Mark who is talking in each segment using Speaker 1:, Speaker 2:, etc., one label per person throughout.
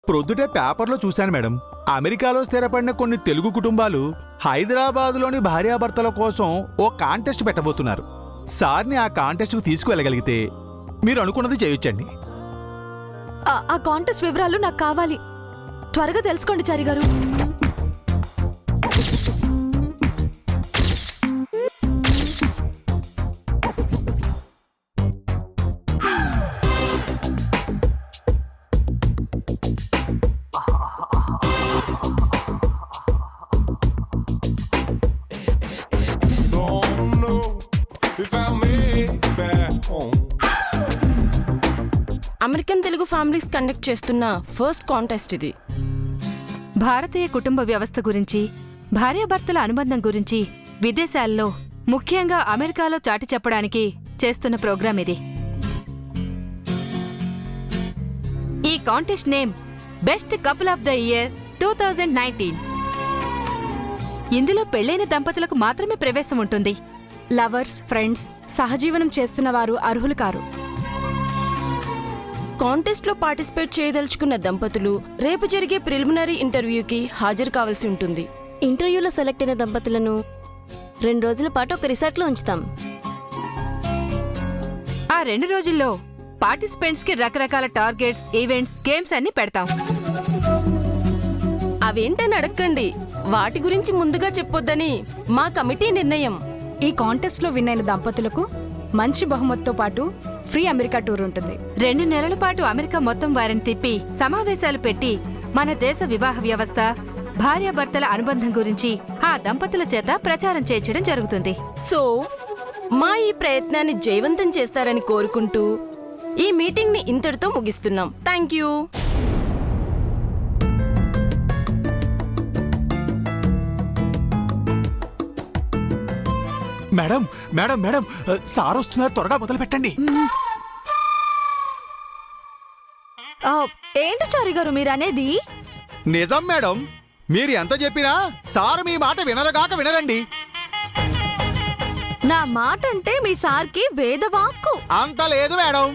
Speaker 1: ప్రొద్దుటే పేపర్లో చూశాను మేడం. అమెరికాలో స్థిరపడిన కొన్ని తెలుగు కుటుంబాలు హైదరాబాదులోని భార్యాభర్తల కోసం ఓ కాంటెస్ట్ పెట్టబోతున్నారు. సార్ని ఆ కాంటెస్ట్కు తీసుకువెళ్ళగలిగితే మీరు అనుకున్నది చేయొచ్చండి.
Speaker 2: ఆ కాంటెస్ట్ వివరాలు నాకు కావాలి. త్వరగా తెలుసుకోండి చారి గారు.
Speaker 3: అమెరికన్ తెలుగు ఫ్యామిలీస్ కండక్ట్ చేస్తున్న ఫస్ట్ కాంటెస్ట్ ఇది.
Speaker 4: భారతీయ కుటుంబ వ్యవస్థ గురించి, భార్యాభర్తల అనుబంధం గురించి విదేశాల్లో, ముఖ్యంగా అమెరికాలో చాటి చెప్పడానికి చేస్తున్న ప్రోగ్రాం ఇది. ఈ contest name best couple of the year 2019. ఇందులో పెళ్లైన దంపతులకు మాత్రమే ప్రవేశం ఉంటుంది.
Speaker 2: లవర్స్, ఫ్రెండ్స్, సహజీవనం చేస్తున్న వారు అర్హులు కారు.
Speaker 3: కాంటెస్ట్ లో పార్టిసిపేట్ చేయదలుచుకున్న దంపతులు రేపు జరిగే ప్రిలిమినరీ ఇంటర్వ్యూకి హాజరు కావాల్సి ఉంటుంది.
Speaker 5: ఇంటర్వ్యూలో సెలెక్ట్ అయిన దంపతులను 2 రోజుల పాటు ఒక రిసార్ట్లో ఉంచుతాం.
Speaker 4: ఆ 2 రోజుల్లో పార్టిసిపెంట్స్ కి రకరకాల టార్గెట్స్, ఈవెంట్స్, గేమ్స్ అన్ని పెడతాం.
Speaker 3: అవేంటని అడక్కండి, వాటి గురించి ముందుగా చెప్పొద్దని మా కమిటీ నిర్ణయం.
Speaker 2: ఈ కాంటెస్ట్ లో విన్ అయిన దంపతులకు మంచి బహుమతితో పాటు ఫ్రీ అమెరికా టూర్ ఉంటుంది.
Speaker 4: 2 నెలల పాటు అమెరికా మొత్తం వారిని తిప్పి సమావేశాలు పెట్టి మన దేశ వివాహ వ్యవస్థ, భార్యాభర్తల అనుబంధం గురించి ఆ దంపతుల చేత ప్రచారం చేయించడం జరుగుతుంది.
Speaker 3: సో మా ఈ ప్రయత్నాన్ని జయవంతం చేస్తారని కోరుకుంటూ ఈ మీటింగ్ ని ఇంతటితో ముగిస్తున్నాం. Thank you.
Speaker 1: Madam madam madam sir వస్తున్నారు, త్వరగా మొదలు పెట్టండి.
Speaker 2: ఏంటి చారి గారు మీరనేది?
Speaker 1: నిజం మేడం, మీరు ఎంత చెప్పినా సార్ మీ మాట వినరగాక వినరండి.
Speaker 2: నా మాట అంటే మీ సార్కి వేదవాక్కు.
Speaker 1: అంత లేదు మేడం,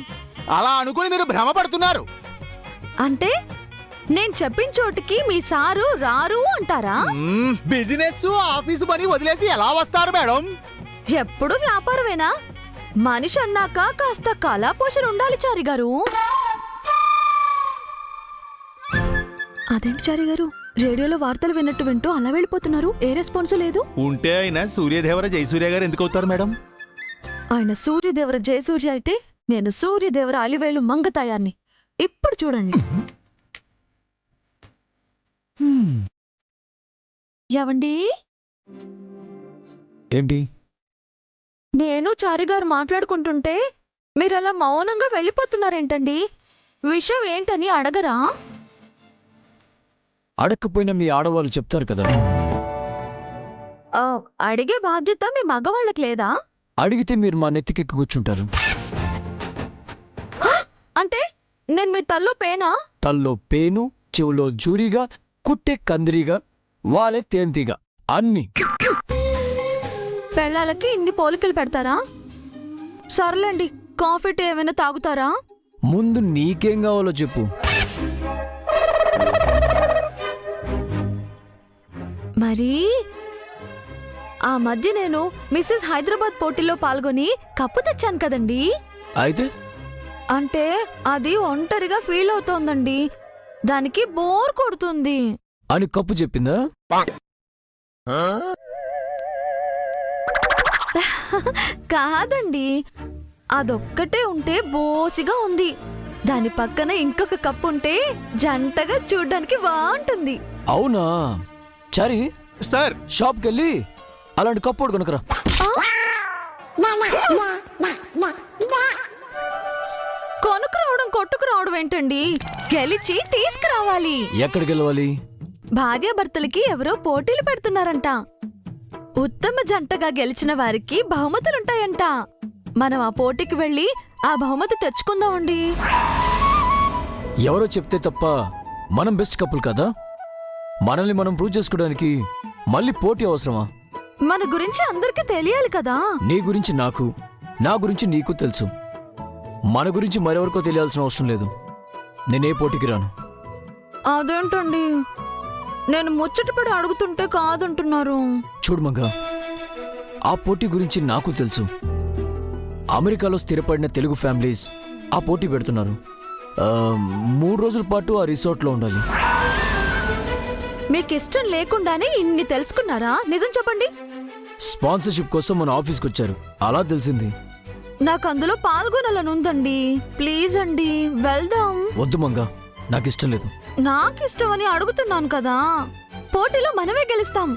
Speaker 1: అలా అనుకుని మీరు భ్రమపడుతున్నారు.
Speaker 2: అంటే నేను చెప్పిన చోటికి మీ సారు రారు అంటారా?
Speaker 1: బిజినెస్, ఆఫీసు పని వదిలేసి ఎలా వస్తారు మేడం?
Speaker 2: ఎప్పుడు వ్యాపారమేనా? మనిషి అన్నాక కాస్త కళాపోషణ ఉండాలి చారి గారు. అదేంటి చారి గారు, రేడియోలో వార్తలు విన్నట్టు వింటూ అలా వెళ్ళిపోతున్నారు? ఏ రెస్పాన్స్ లేదు.
Speaker 1: ఉంటే ఆయన సూర్యదేవర జయసూర్య గారు ఎందుకు అవుతారు మేడం?
Speaker 2: ఆయన సూర్యదేవర జయసూర్య అయితే నేను సూర్యదేవర అలివేలు మంగతాయాన్ని. ఇప్పుడు చూడండి. ఏవండి,
Speaker 6: ఏంటి?
Speaker 2: నేను చారిగారు మాట్లాడుకుంటుంటే మీరలా మౌనంగా వెళ్ళిపోతున్నారేంటండి? విషయం ఏంటని అడగరా?
Speaker 6: అడగకపోయినా మీ ఆడవాళ్ళు చెప్తారు కదా.
Speaker 2: అడిగే బాధ్యత మీ మగవాళ్ళకి లేదా?
Speaker 6: అడిగితే మీరు మా నెత్తికెక్కి కూర్చుంటారు.
Speaker 2: అంటే నేను మీ తల్లో పేనా?
Speaker 6: తల్లో పేను, చెవులో జూరిగా, కుట్టే కందిరిగా, వాలే తేంతిగా, అన్ని.
Speaker 2: పెళ్ళాలకి ఇన్ని పోలికలు పెడతారా? సర్లేండి, కాఫీ టీ ఏమైనా తాగుతారా?
Speaker 6: ముందు నీకేం కావాలో చెప్పు.
Speaker 2: మరి ఆ మధ్య నేను మిస్సెస్ హైదరాబాద్ పోటీలో పాల్గొని కప్పు తెచ్చాను కదండి.
Speaker 6: అయితే
Speaker 2: అంటే అది ఒంటరిగా ఫీల్ అవుతోందండి. దానికి బోర్ కొడుతుంది
Speaker 6: అని కప్పు చెప్పిందా?
Speaker 2: కాదండి, అదొక్కటే ఉంటే బోసిగా ఉంది. దాని పక్కన ఇంకొక కప్పు ఉంటే జంటగా చూడ్డానికి బాగుంటుంది.
Speaker 6: అవునా? చరి
Speaker 1: సార్,
Speaker 6: షాప్కి వెళ్ళి అలాంటి కప్పోడు కొనుకరా.
Speaker 2: కొనుక్కురావడం కొట్టుకురావడం ఏంటండి? గెలిచి తీసుకురావాలి.
Speaker 6: ఎక్కడికి వెళ్ళవాలి?
Speaker 2: భార్యాభర్తలకి ఎవరో పోటీలు పెడుతున్నారంట. ఉత్తమ జంటగా గెలిచిన వారికి బహుమతులుంటాయంట. మనం ఆ పోటీకి వెళ్ళి ఆ బహుమతి తెచ్చుకుందామండి.
Speaker 6: ఎవరో చెప్తే తప్ప మనం బెస్ట్ కపుల్ కదా. మనల్ని మనం ప్రూవ్ చేసుకోవడానికి మళ్ళీ పోటీ అవసరమా?
Speaker 2: మన గురించి అందరికీ తెలియాలి కదా.
Speaker 6: నీ గురించి నాకు, నా గురించి నీకు తెలుసు. మన గురించి మరెవరికో తెలియాల్సిన అవసరం లేదు. నేనే పోటీకి రాను.
Speaker 2: అదేంటండి నేను ముచ్చటపడి అడుగుతుంటే కాదంటున్నారు.
Speaker 6: చూడు మంగ, ఆ పోటీ గురించి నాకు తెలుసు. అమెరికాలో స్థిరపడిన తెలుగు ఫ్యామిలీస్ ఆ పోటీ పెడుతున్నారు. 3 రోజుల పాటు ఆ రిసార్ట్లో ఉండాలి.
Speaker 2: మీకు ఇష్టం లేకుండానే ఇన్ని తెలుసుకున్నారా? నిజం చెప్పండి.
Speaker 6: స్పాన్సర్షిప్ కోసం మన ఆఫీస్కి వచ్చారు, అలా తెలిసింది.
Speaker 2: నాకు అందులో పాల్గొనాలనుందండి. ప్లీజ్ అండి, వెళ్దాం.
Speaker 6: వద్దు మంగ, నాకు ఇష్టం లేదు.
Speaker 2: నాకు ఇష్టమని అడుగుతున్నాను కదా. పోటీలో మనమే గెలుస్తాం.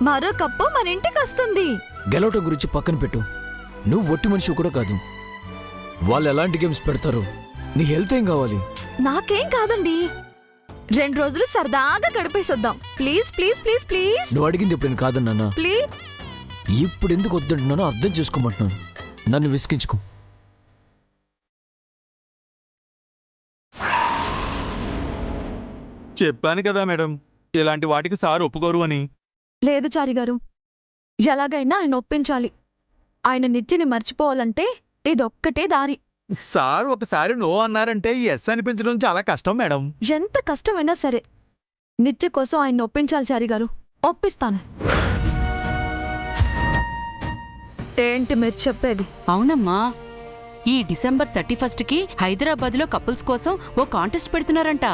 Speaker 2: మరో కప్పు మన ఇంటికి వస్తుంది.
Speaker 6: గెలవటం గురించి పక్కన పెట్టు. నువ్వు ఒట్టి మనిషి కూడా కాదు. వాళ్ళు ఎలాంటి గేమ్స్ పెడతారు? నీ హెల్త్ ఏం కావాలి?
Speaker 2: నాకేం కాదండి. 2 రోజులు సరదాగా గడిపేసొద్దాం. ప్లీజ్ ప్లీజ్ ప్లీజ్ ప్లీజ్
Speaker 6: నువ్వు అడిగింది ఇప్పుడు నేను కాదన్నా.
Speaker 2: ప్లీజ్.
Speaker 6: ఇప్పుడు ఎందుకు వద్దంటున్నానో అర్థం చేసుకోమంటున్నాను. నన్ను విసిగించుకో.
Speaker 1: చెప్పాను కదా మేడం, ఇలాంటి వాటికి సార్ ఒప్పుకోరు అని.
Speaker 2: లేదు చారి గారు, ఎలాగైనా ఆయన ఒప్పించాలి. ఆయన నిత్యని మర్చిపోవాలంటే ఇదొక్కటే దారి.
Speaker 1: సార్ ఒకసారి నో అన్నారంటే ఎస్ అనిపించడం చాలా కష్టం మేడం.
Speaker 2: ఎంత కష్టమైనా సరే నిత్య కోసం ఆయన ఒప్పించాలి చారి గారు. ఒప్పిస్తాను. ఏంటి మీరు చెప్పేది?
Speaker 7: అవునమ్మా, ఈ డిసెంబర్ 31కి హైదరాబాద్లో కపుల్స్ కోసం ఓ కాంటెస్ట్ పెడుతున్నారంట.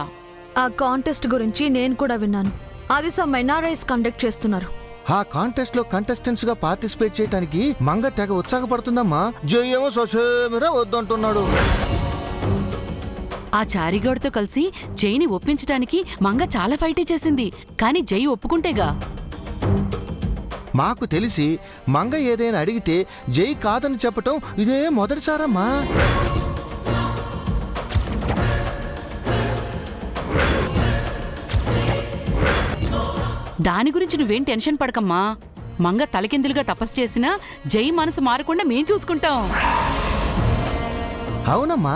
Speaker 2: ఆ కాంటెస్ట్ గురించి నేను కూడా విన్నాను. అది సమ్ ఎన్ఆర్ఐస్ కండక్ట్ చేస్తున్నారు.
Speaker 8: ఆ కాంటెస్ట్ లో కంటెస్టెంట్స్ గా పార్టిసిపేట్ చేయడానికి మంగ తెగ ఉత్సాహపడుతుందమ్మా. జై ఏమో సోషేమిరా వద్దంటున్నాడు.
Speaker 7: ఆ చారిగోడ్తో కలిసి జైని ఒప్పించడానికి మంగ చాలా ఫైటే చేసింది, కానీ జై ఒప్పుకుంటేగా.
Speaker 8: మాకు తెలిసి మంగ ఏదైనా అడిగితే జై కాదని చెప్పటం ఇదే మొదటిసారమ్మా.
Speaker 7: దాని గురించి నువ్వేం టెన్షన్ పడకమ్మా. మంగ తలకిందులుగా తపస్సు చేసినా జై మనసు మారకుండా మేం చూసుకుంటాం.
Speaker 8: అవునమ్మా,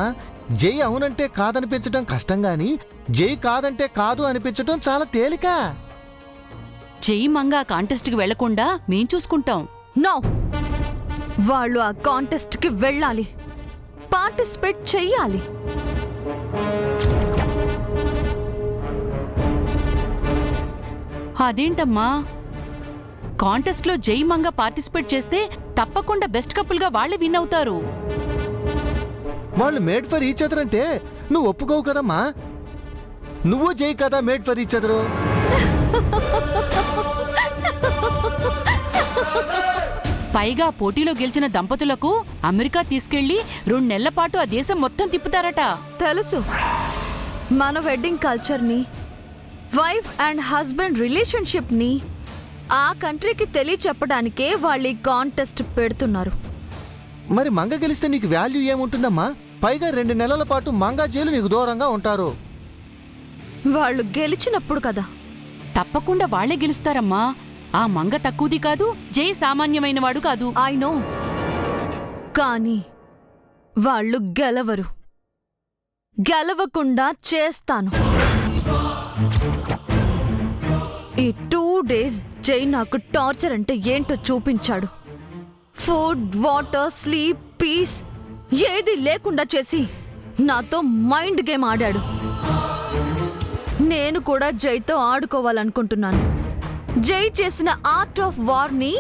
Speaker 8: జై అవునంటే కాదనిపించటం కష్టం గాని జై కాదంటే కాదు అనిపించటం చాలా తేలిక.
Speaker 7: జై మంగ ఆ కాంటెస్ట్కి వెళ్లకుండా మేం చూసుకుంటాం.
Speaker 2: నో, వాళ్ళు ఆ కాంటెస్ట్ కి వెళ్ళాలి, పార్టిసిపేట్ చెయ్యాలి.
Speaker 7: అదేంటమ్మా, కాంటెస్ట్లో జై మంగ పార్టిసిపేట్ చేస్తే తప్పకుండా బెస్ట్ కపుల్ గా వాళ్లే విన్ అవుతారు.
Speaker 8: వాళ్ళు మేడ్ ఫర్ ఈచ్ అదర్ అంటే నువ్వు ఒప్పుకోవు కదమ్మా. నువ్వు జై కదా మేడ్ ఫర్ ఈచ్ అదరు.
Speaker 7: పైగా పోటీలో గెలిచిన దంపతులకు అమెరికా తీసుకెళ్లి 2 నెలల పాటు ఆ దేశం మొత్తం తిప్పుతారట.
Speaker 2: తెలుసు, మన వెడ్డింగ్ కల్చర్ని, వైఫ్ అండ్ హస్బెండ్ రిలేషన్షిప్ ని ఆ కంట్రీకి తెలియచెప్పడానికే వాళ్ళు ఈ కాంటెస్ట్ పెడుతున్నారు.
Speaker 8: మరి మంగ గెలిస్తే నీకు వాల్యూ ఏముంటుందమ్మా? పైగా 2 నెలల పాటు మంగా జైలు నీకు దూరంగా ఉంటారు.
Speaker 2: వాళ్ళు గెలిచినప్పుడు కదా.
Speaker 7: తప్పకుండా వాళ్లే గెలుస్తారమ్మా. ఆ మంగ తక్కువది కాదు, జై సామాన్యమైన వాడు కాదు.
Speaker 2: ఐ నో, కానీ వాళ్ళు గెలవరు. గెలవకుండా చేస్తాను. ఈ 2 days జై నాకు టార్చర్ అంటే ఏంటో చూపించాడు. ఫుడ్, వాటర్, స్లీప్, పీస్ ఏది లేకుండా చేసి నాతో మైండ్ గేమ్ ఆడాడు. నేను కూడా జైతో ఆడుకోవాలనుకుంటున్నాను. జై చేసిన ఆర్ట్ ఆఫ్ వార్ ని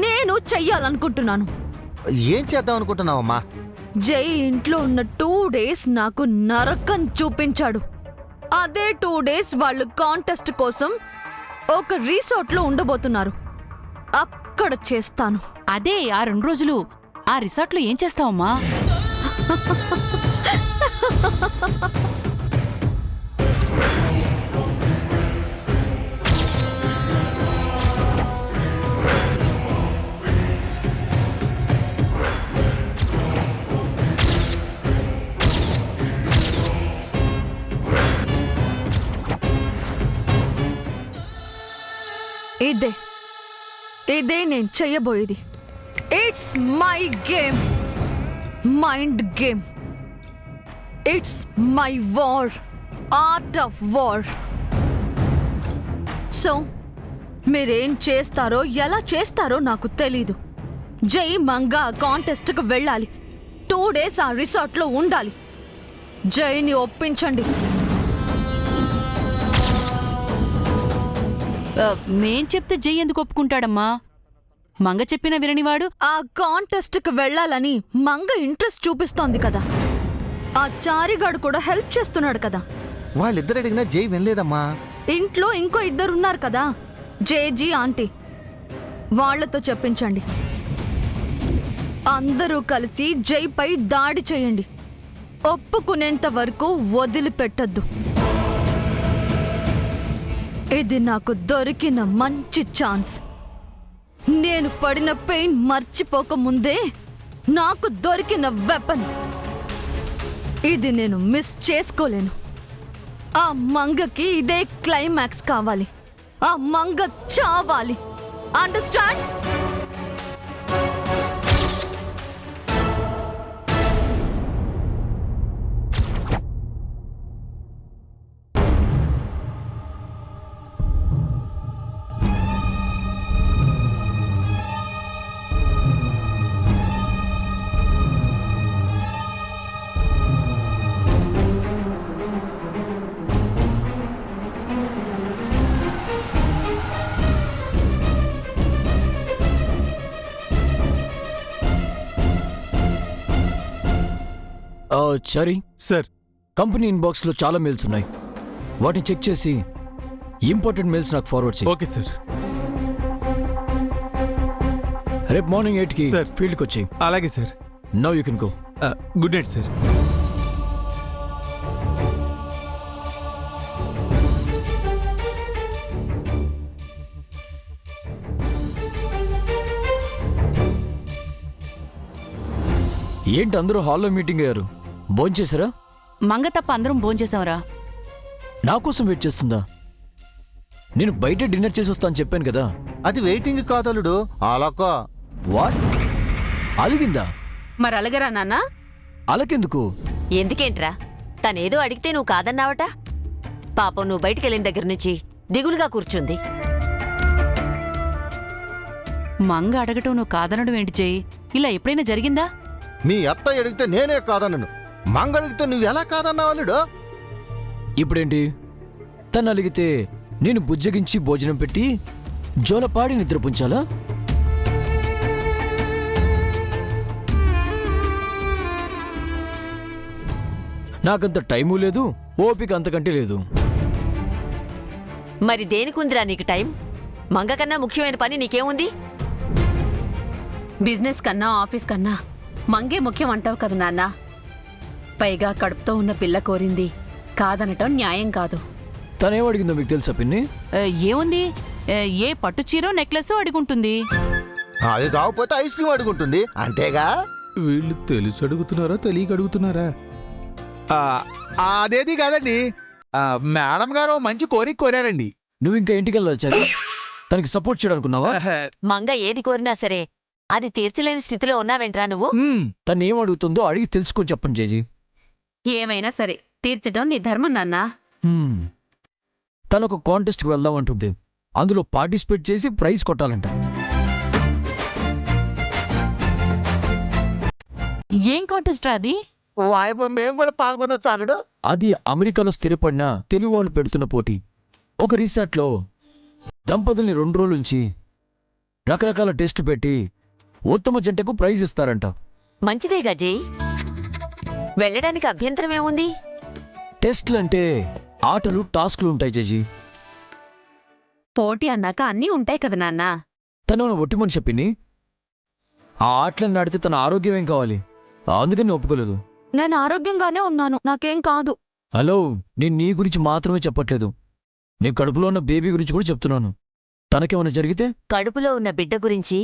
Speaker 2: నేను చెయ్యాలనుకుంటున్నాను.
Speaker 8: ఏం చేద్దాం అనుకుంటున్నావమ్మా?
Speaker 2: జై ఇంట్లో ఉన్న 2 days నాకు నరకం చూపించాడు. అదే 2 days వాళ్ళు కాంటెస్ట్ కోసం ఒక రిసార్ట్ లో ఉండబోతున్నారు. అక్కడ చేస్తాను.
Speaker 7: అదే ఆ 2 రోజులు ఆ రిసార్ట్లో ఏం చేస్తావమ్మా?
Speaker 2: ఇదే నేను చెయ్యబోయేది. It's my game, mind game. It's my war, art of war. So మీరేం చేస్తారో ఎలా చేస్తారో నాకు తెలీదు. జై మంగా కాంటెస్ట్కి వెళ్ళాలి. 2 days ఆ రిసార్ట్లో ఉండాలి. జైని ఒప్పించండి.
Speaker 7: మేం చెప్తే జై ఎందుకు ఒప్పుకుంటాడమ్మా? మంగ చెప్పిన విననివాడు.
Speaker 2: ఆ కాంటెస్ట్కి వెళ్ళాలని మంగ ఇంట్రెస్ట్ చూపిస్తోంది కదా, ఆ చారిగాడు కూడా హెల్ప్ చేస్తున్నాడు కదా.
Speaker 8: వాళ్ళిద్దరు అడిగినా జై వినలేదమ్మా.
Speaker 2: ఇంట్లో ఇంకో ఇద్దరున్నారు కదా, జేజీ ఆంటీ, వాళ్లతో చెప్పించండి. అందరూ కలిసి జైపై దాడి చేయండి. ఒప్పుకునేంత వరకు వదిలిపెట్టద్దు. ఇది నాకు దొరికిన మంచి ఛాన్స్. నేను పడిన పెయిన్ మర్చిపోకముందే నాకు దొరికిన వెపన్. ఇది నేను మిస్ చేసుకోలేను. ఆ మంగకి ఇదే క్లైమాక్స్ కావాలి. ఆ మంగ చావాలి. అండర్స్టాండ్?
Speaker 6: చారి,
Speaker 1: సార్.
Speaker 6: కంపెనీ ఇన్బాక్స్లో చాలా మెయిల్స్ ఉన్నాయి. వాటిని చెక్ చేసి ఇంపార్టెంట్ మెయిల్స్ నాకు ఫార్వర్డ్ చేయి.
Speaker 1: Okay sir.
Speaker 6: రేపు మార్నింగ్ 8కి
Speaker 1: సార్.
Speaker 6: ఫీల్డ్కి వచ్చి.
Speaker 1: అలాగే sir.
Speaker 6: Now you can go.
Speaker 1: Good night sir.
Speaker 6: ఏంటి అందరూ హాల్లో మీటింగ్ అయ్యారు? భోంచేశారా?
Speaker 7: మంగ తప్ప అందరం భోంచేశాంరా.
Speaker 6: నా కోసం వెయిట్ చేస్తుందా? నేను బయట డిన్నర్ చేసి వస్తాను చెప్పాను కదా.
Speaker 8: అది వెయిటింగ్ కాదలుడు, అలాక.
Speaker 6: వాట్? అలిగిందా?
Speaker 7: మరి అలగరా నాన్న?
Speaker 6: అలకెందుకు?
Speaker 9: ఎందుకేంట్రా, తనేదో అడిగితే నువ్వు కాదన్నావట. పాపం నువ్వు బయటికెళ్ళిన దగ్గర నుంచి దిగులుగా కూర్చుంది.
Speaker 7: మంగ అడగటం నువ్వు కాదనడం ఏంటి జై? ఇలా ఎప్పుడైనా జరిగిందా?
Speaker 8: మీ అత్త అడిగితే నేనే కాదన్నను, మంగ అడిగితే నువ్వు ఎలా కాదన్నావాలుడు?
Speaker 6: ఇప్పుడేంటి? తను అలిగితే నేను బుజ్జగించి భోజనం పెట్టి జోలపాడి నిద్రపుంచాలా? నాకంత టైము లేదు, ఓపిక అంతకంటే లేదు.
Speaker 9: మరి దేనికుందిరా నీకు టైం? మంగ కన్నా ముఖ్యమైన పని నీకేముంది?
Speaker 7: బిజినెస్ కన్నా ఆఫీస్ కన్నా మంగే ముఖ్యం అంటావు కదా నాన్న. పైగా కడుపుతో ఉన్న పిల్ల కోరింది కాదనటం న్యాయం కాదు.
Speaker 6: తనేమడిగిందో మీకు తెలుసా పిన్ని?
Speaker 7: ఏముంది, ఏ పట్టు చీరో నెక్లెస్ అడుగుంటుంది.
Speaker 8: అది కాకపోతే ఐస్ క్రీమ్ అడుగుంటుంది, అంతేగా.
Speaker 1: వీళ్ళు తెలిసి అడుగుతున్నారా తెలియక అడుగుతున్నారా? అదేది కాదండి, మేడం గారు మంచి కోరిక కోరారండి.
Speaker 6: నువ్వు ఇంకా ఇంటికి వెళ్ళాలి. తనకి సపోర్ట్ చేయడానుకున్నావా?
Speaker 9: మంగ ఏది కోరినా సరే అది తీర్చలేని స్థితిలో ఉన్నావేంట్రా నువ్వు?
Speaker 6: తను ఏం అడుగుతుందో అడిగి తెలుసుకొని చెప్పండి జేజీ.
Speaker 7: ఏమైనా సరే తీర్చడం నీ ధర్మం నాన్న.
Speaker 6: తను ఒక కాంటెస్ట్కి వెళ్దాం అంటుంది. అందులో పార్టిసిపేట్ చేసి ప్రైజ్ కొట్టాలంట.
Speaker 7: ఏం కాంటెస్ట్ అది?
Speaker 8: మేము కూడా పాల్గొనొచ్చు.
Speaker 6: అది అమెరికాలో స్థిరపడిన తెలుగు వాళ్ళు పెడుతున్న పోటీ. ఒక రిసార్ట్లో దంపతుల్ని 2 రోజుల నుంచి రకరకాల టెస్టు పెట్టి ఉత్తమ జంటకు ప్రైజ్ ఇస్తారంట.
Speaker 9: మంచిదే గజయ్, వెళ్ళడానికి అభ్యంతరం ఏముంది?
Speaker 6: టెస్ట్లు అంటే ఆటలు, టాస్క్లు ఉంటాయి జేజీ.
Speaker 7: పోటీ అన్నాక అన్నీ ఉంటాయి కదా నాన్న.
Speaker 6: తను ఒట్టి మనిషి చెప్పింది. ఆ ఆటలను ఆడితే తన ఆరోగ్యం ఏం కావాలి, అందుకని ఒప్పుకోలేదు.
Speaker 2: నేను ఆరోగ్యంగానే ఉన్నాను, నాకేం కాదు.
Speaker 6: హలో, నేను నీ గురించి మాత్రమే చెప్పట్లేదు, నీ కడుపులో ఉన్న బేబీ గురించి కూడా చెప్తున్నాను. తనకేమైనా జరిగితే?
Speaker 9: కడుపులో ఉన్న బిడ్డ గురించి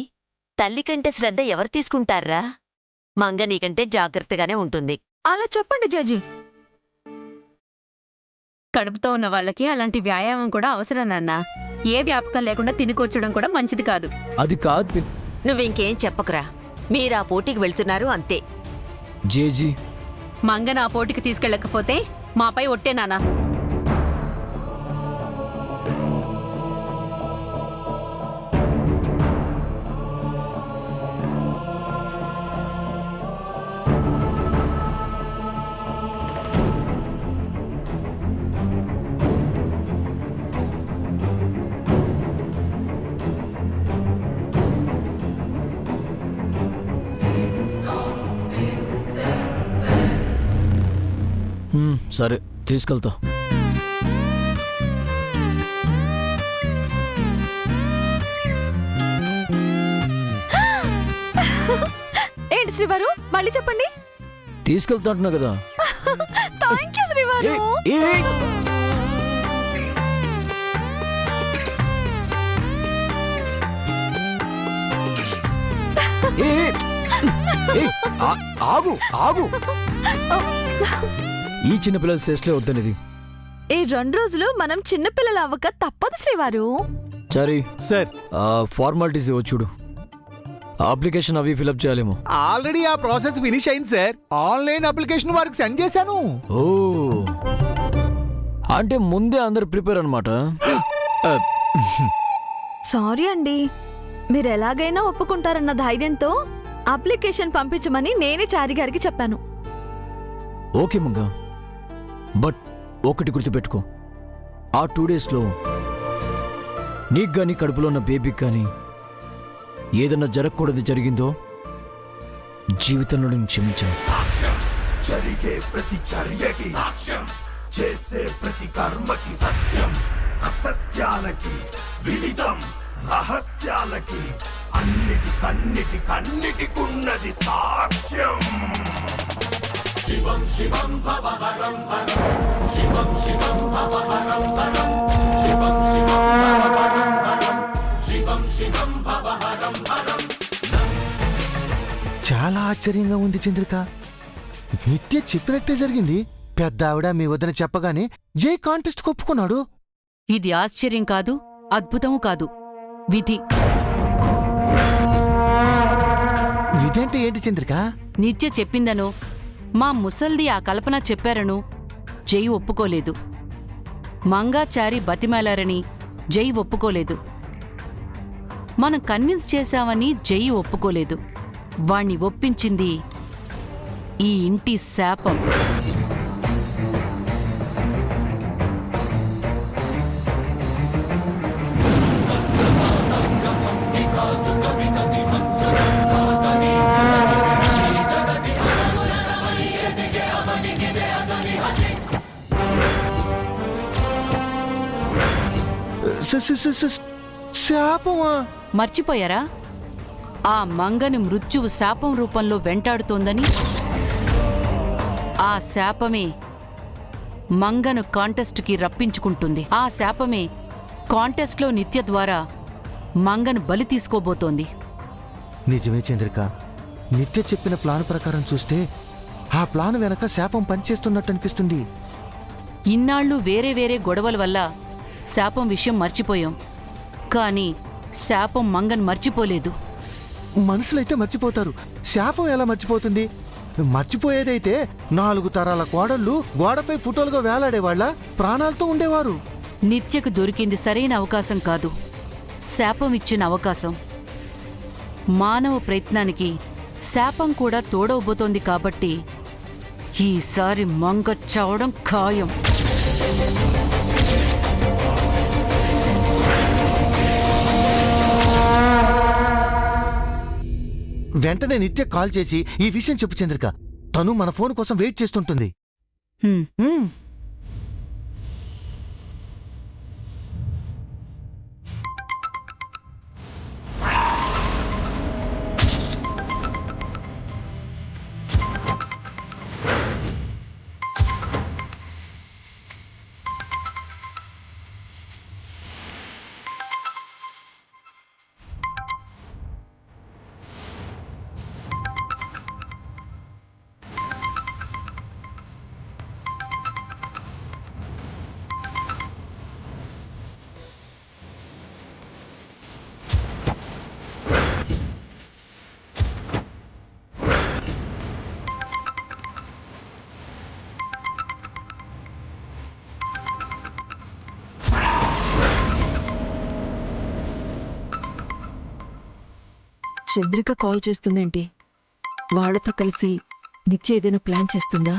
Speaker 9: తల్లి కంటే శ్రద్ధ ఎవరు తీసుకుంటారా? మంగ నీకంటే జాగ్రత్తగానే ఉంటుంది.
Speaker 2: అలా చెప్పండి జేజీ.
Speaker 7: కడుపుతో ఉన్న వాళ్ళకి అలాంటి వ్యాయామం కూడా అవసరం నాన్న. ఏ వ్యాపకం లేకుండా తిని కూర్చోడం కూడా మంచిది కాదు.
Speaker 6: అది కాదు.
Speaker 9: నువ్వింకేం చెప్పకురా, మీరా పోటీకి వెళ్తున్నారు అంతే.
Speaker 6: జేజీ,
Speaker 7: మంగ నా పోటీకి తీసుకెళ్ళకపోతే మాపై ఒట్టే నాన్న.
Speaker 6: సరే తీసుకెళ్తా.
Speaker 2: ఏంటి శ్రీవారు మళ్ళీ చెప్పండి.
Speaker 6: తీసుకెళ్తా అంటున్నా కదా.
Speaker 2: థ్యాంక్ యూ శ్రీవారు.
Speaker 6: ఏయ్, ఏయ్, ఏయ్, ఆగు ఆగు. ఈ చిన్నపిల్లల శేష్లే వద్దనిది.
Speaker 2: ఈ 2 రోజులు మనం చిన్నపిల్లలు అవ్వక తప్పదు శ్రీవారు.
Speaker 6: సరే
Speaker 1: సార్
Speaker 6: ఫార్మాలిటీస్ ఇవ్వ చూడు. అప్లికేషన్ అవి ఫిలప్ చేయాలేమో.
Speaker 1: ఆల్రెడీ ఆ ప్రాసెస్ ఫినిష్ అయింది సార్. ఆన్లైన్ అప్లికేషన్ వారికి సెండ్ చేశాను.
Speaker 6: ఓ అంటే ముందే అందరు ప్రిపేర్ అనమాట.
Speaker 2: సారీ అండి, మీరు ఎలాగైనా ఒప్పుకుంటారన్న ధైర్యంతో అప్లికేషన్ పంపించమని నేనే చారి గారికి చెప్పాను.
Speaker 6: ఓకే మంగా, బట్ ఒకటి గుర్తుపెట్టుకో, ఆ 2 డేస్లో నీకు గాని కడుపులో ఉన్న బేబీకి కానీ ఏదన్నా జరగకూడదు జరిగిందో జీవితంలో నేను క్షమించాను.
Speaker 10: జరిగే ప్రతి చర్యకి సాక్ష్యం, చేసే ప్రతి కర్మకి సత్యం, అసత్యాలకి విదితం, రహస్యాలకి అన్నిటికన్నిటికన్నిటికున్నది సాక్ష్యం. శివం శివం భవహరం హరం, శివం శివం భవహరం హరం, శివం శివం భవహరం హరం, శివం శివం భవహరం హరం.
Speaker 8: చాలా ఆశ్చర్యంగా ఉంది చంద్రిక. నిత్య చెప్పినట్టే జరిగింది. పెద్ద ఆవిడ మీ వద్దన చెప్పగానే జై కాంటెస్ట్ ఒప్పుకున్నాడు.
Speaker 7: ఇది ఆశ్చర్యం కాదు, అద్భుతము కాదు, విధి.
Speaker 8: ఇదేంటి ఏంటి చంద్రిక?
Speaker 7: నిత్య చెప్పిందనో మా ముసల్ది ఆ కల్పన చెప్పారను జై ఒప్పుకోలేదు. మంగాచారి బతిమాలారని జై ఒప్పుకోలేదు. మనం కన్విన్స్ చేశామని జై ఒప్పుకోలేదు. వాణ్ణి ఒప్పించింది ఈ ఇంటి శాపం.
Speaker 8: శాపమా?
Speaker 7: మర్చిపోయారా? ఆ మంగని మృత్యువు శాపం రూపంలో వెంటాడుతోందని. ఆ శాపమే మంగను కాంటెస్ట్కి రప్పించుకుంటుంది. ఆ శాపమే కాంటెస్ట్లో నిత్య ద్వారా మంగను బలి తీసుకోబోతోంది.
Speaker 8: నిజమే చంద్రిక. నిత్య చెప్పిన ప్లాన్ ప్రకారం చూస్తే ఆ ప్లాన్ వెనక శాపం పనిచేస్తున్నట్టు అనిపిస్తుంది.
Speaker 7: ఇన్నాళ్ళు వేరే వేరే గొడవల వల్ల శాపం విషయం మర్చిపోయాం. కానీ శాపం మంగన్ మర్చిపోలేదు.
Speaker 8: మనుషులైతే మర్చిపోతారు, శాపం ఎలా మర్చిపోతుంది? మర్చిపోయేదైతే 4 తరాల కోడళ్ళు గోడపై ఫోటోలుగా వేలాడేవాళ్ళ ప్రాణాలతో ఉండేవారు.
Speaker 7: నిత్యకు దొరికింది సరైన అవకాశం కాదు, శాపం ఇచ్చిన అవకాశం. మానవ ప్రయత్నానికి శాపం కూడా తోడవబోతోంది. కాబట్టి ఈసారి మంగ చావడం ఖాయం.
Speaker 8: వెంటనే నిత్య కాల్ చేసి ఈ విషయం చెప్పు చంద్రిక. తను మన ఫోన్ కోసం వెయిట్ చేస్తుంటుంది.
Speaker 11: చంద్రిక కాల్ చేస్తుందేంటి? వాళ్ళతో కలిసి నిత్య ఏదైనా ప్లాన్ చేస్తుందా?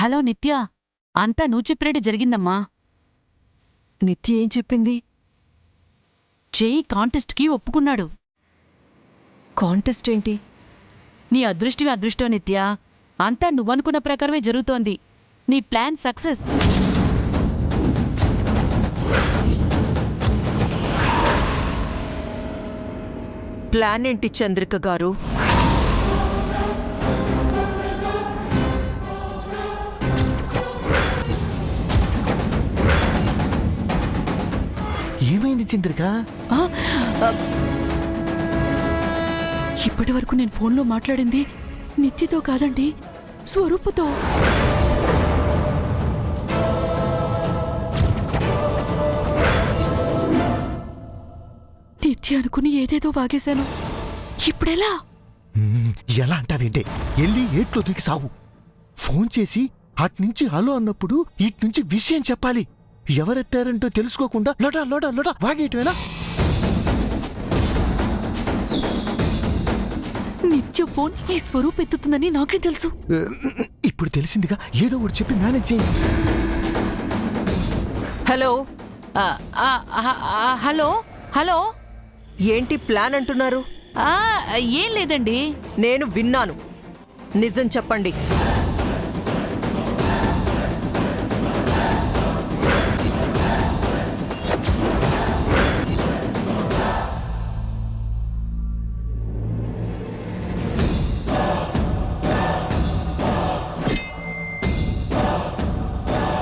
Speaker 7: హలో నిత్య, అంతా నువ్వు చెప్పినట్టు జరిగిందమ్మా.
Speaker 11: నిత్య ఏం చెప్పింది?
Speaker 7: జై కాంటెస్ట్కి ఒప్పుకున్నాడు.
Speaker 11: కాంటెస్ట్ ఏంటి?
Speaker 7: నీ అదృష్టం నిత్య. అంతా నువ్వనుకున్న ప్రకారమే జరుగుతోంది. నీ ప్లాన్ సక్సెస్.
Speaker 11: ప్లాన్ ఏంటి చంద్రిక గారు?
Speaker 8: ఏమైంది చంద్రిక?
Speaker 7: ఇప్పటి వరకు నేను ఫోన్లో మాట్లాడింది నిత్యతో కాదండి, స్వరూపుతో. నిత్య అనుకుని ఏదేదో వాగేశాను. ఇప్పుడెలా?
Speaker 8: ఎలా అంటావేంటే, వెళ్ళి ఏట్లో దిగి సాగు. ఫోన్ చేసి అట్నుంచి హలో అన్నప్పుడు ఇట్నుంచి విషయం చెప్పాలి. ఎవరెత్తారంటో తెలుసుకోకుండా లోడా లోడా లోడా వాగేయటమేనా?
Speaker 7: నిత్య ఫోన్ ఈ స్వరూప్ ఎత్తుతుందని నాకే తెలుసు.
Speaker 8: ఇప్పుడు తెలిసిందిగా, ఏదో ఒకటి చెప్పి మేనేజ్ చేయి.
Speaker 11: Hello,
Speaker 7: hello hello.
Speaker 11: ఏంటి ప్లాన్ అంటున్నారు?
Speaker 7: ఏం లేదండి.
Speaker 11: నేను విన్నాను, నిజం చెప్పండి.